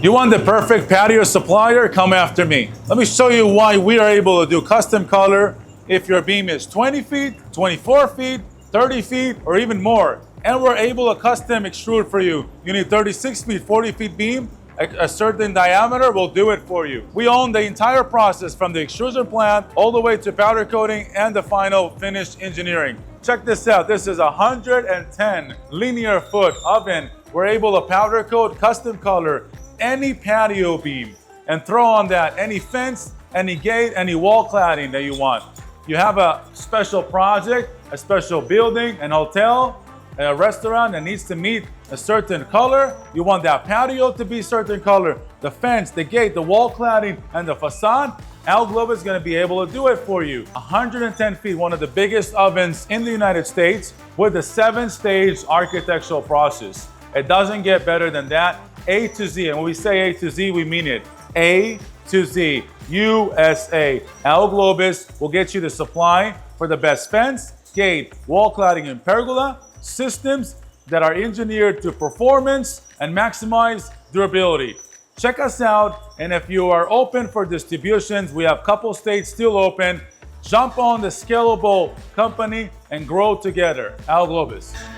You want the perfect patio supplier? Come after me. Let me show you why we are able to do custom color if your beam is 20 feet, 24 feet, 30 feet, or even more. And we're able to custom extrude for you. You need 36 feet, 40 feet beam, a certain diameter, we'll do it for you. We own the entire process from the extrusion plant all the way to powder coating and the final finished engineering. Check this out. This is a 110 linear foot oven. We're able to powder coat, custom color any patio beam and throw on that any fence, any gate, any wall cladding that you want. You have a special project, a special building, an hotel, a restaurant that needs to meet a certain color. You want that patio to be a certain color, the fence, the gate, the wall cladding, and the facade. ALU Globus is going to be able to do it for you. 110 feet, one of the biggest ovens in the United States with a 7-stage architectural process. It doesn't get better than that. A to Z, and when we say A to Z, we mean it. A to Z, USA. ALU Globus will get you the supply for the best fence, gate, wall cladding, and pergola systems that are engineered to performance and maximize durability. Check us out, and if you are open for distributions, we have a couple states still open. Jump on the scalable company and grow together. ALU Globus.